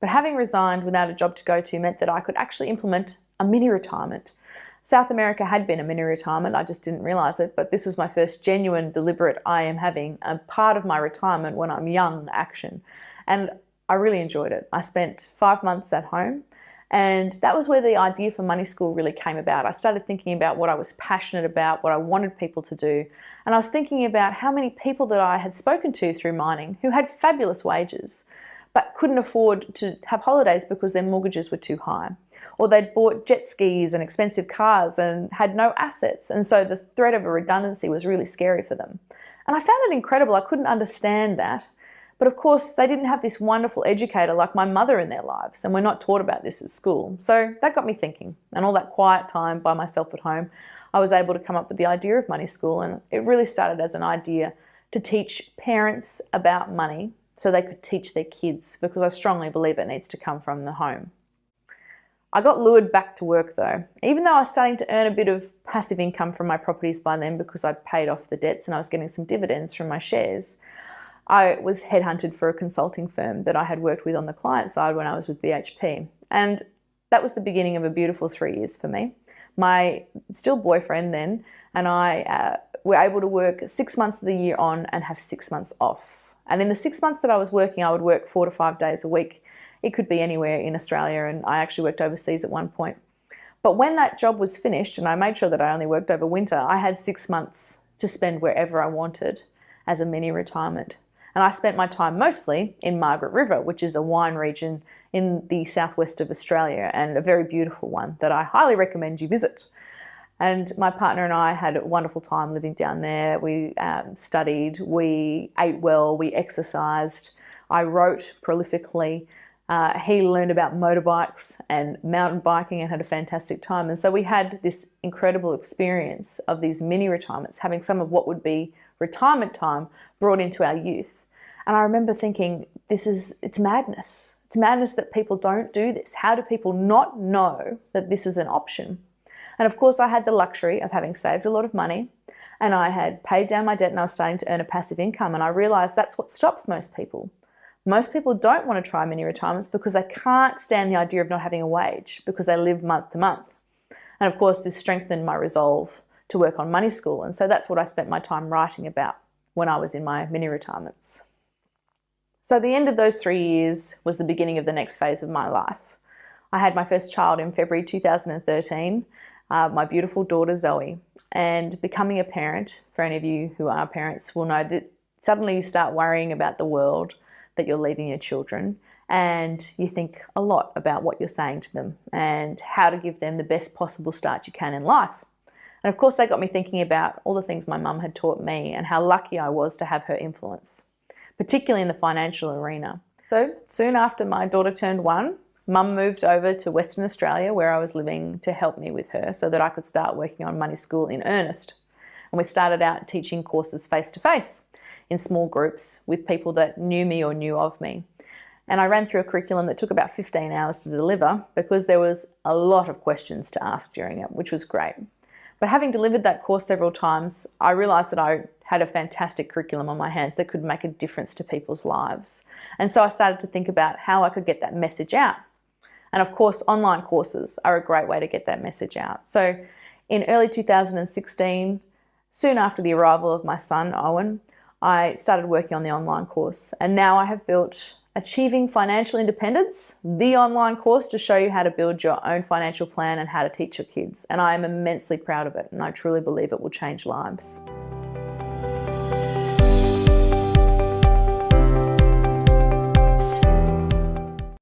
But having resigned without a job to go to meant that I could actually implement a mini retirement. South America had been a mini retirement, I just didn't realise it, but this was my first genuine, deliberate, I am having a part of my retirement when I'm young action. And I really enjoyed it. I spent 5 months at home, and that was where the idea for Money School really came about. I started thinking about what I was passionate about, what I wanted people to do, and I was thinking about how many people that I had spoken to through mining who had fabulous wages, but couldn't afford to have holidays because their mortgages were too high. Or they'd bought jet skis and expensive cars and had no assets, and so the threat of a redundancy was really scary for them. And I found it incredible. I couldn't understand that. But of course, they didn't have this wonderful educator like my mother in their lives, and we're not taught about this at school. So that got me thinking, and all that quiet time by myself at home, I was able to come up with the idea of Money School, and it really started as an idea to teach parents about money so they could teach their kids, because I strongly believe it needs to come from the home. I got lured back to work though. Even though I was starting to earn a bit of passive income from my properties by then because I'd paid off the debts and I was getting some dividends from my shares, I was headhunted for a consulting firm that I had worked with on the client side when I was with BHP. And that was the beginning of a beautiful 3 years for me. My still boyfriend then and I were able to work 6 months of the year on and have 6 months off. And in the 6 months that I was working, I would work 4 to 5 days a week. It could be anywhere in Australia, and I actually worked overseas at one point. But when that job was finished, and I made sure that I only worked over winter, I had 6 months to spend wherever I wanted as a mini retirement. And I spent my time mostly in Margaret River, which is a wine region in the southwest of Australia, and a very beautiful one that I highly recommend you visit. And my partner and I had a wonderful time living down there. We studied, we ate well, we exercised. I wrote prolifically. He learned about motorbikes and mountain biking and had a fantastic time. And so we had this incredible experience of these mini retirements, having some of what would be retirement time brought into our youth. And I remember thinking, it's madness. It's madness that people don't do this. How do people not know that this is an option? And of course, I had the luxury of having saved a lot of money, and I had paid down my debt, and I was starting to earn a passive income. And I realized that's what stops most people. Most people don't want to try mini retirements because they can't stand the idea of not having a wage, because they live month to month. And of course, this strengthened my resolve to work on Money School. And so that's what I spent my time writing about when I was in my mini retirements. So the end of those 3 years was the beginning of the next phase of my life. I had my first child in February 2013, my beautiful daughter Zoe. And becoming a parent, for any of you who are parents will know that suddenly you start worrying about the world that you're leaving your children, and you think a lot about what you're saying to them and how to give them the best possible start you can in life. And of course, that got me thinking about all the things my mum had taught me and how lucky I was to have her influence, particularly in the financial arena. So soon after my daughter turned 1, Mum moved over to Western Australia where I was living to help me with her so that I could start working on Money School in earnest. And we started out teaching courses face-to-face in small groups with people that knew me or knew of me. And I ran through a curriculum that took about 15 hours to deliver because there was a lot of questions to ask during it, which was great. But having delivered that course several times, I realised that I had a fantastic curriculum on my hands that could make a difference to people's lives. And so I started to think about how I could get that message out. And of course, online courses are a great way to get that message out. So in early 2016, soon after the arrival of my son, Owen, I started working on the online course. And now I have built Achieving Financial Independence, the online course to show you how to build your own financial plan and how to teach your kids. And I am immensely proud of it, and I truly believe it will change lives.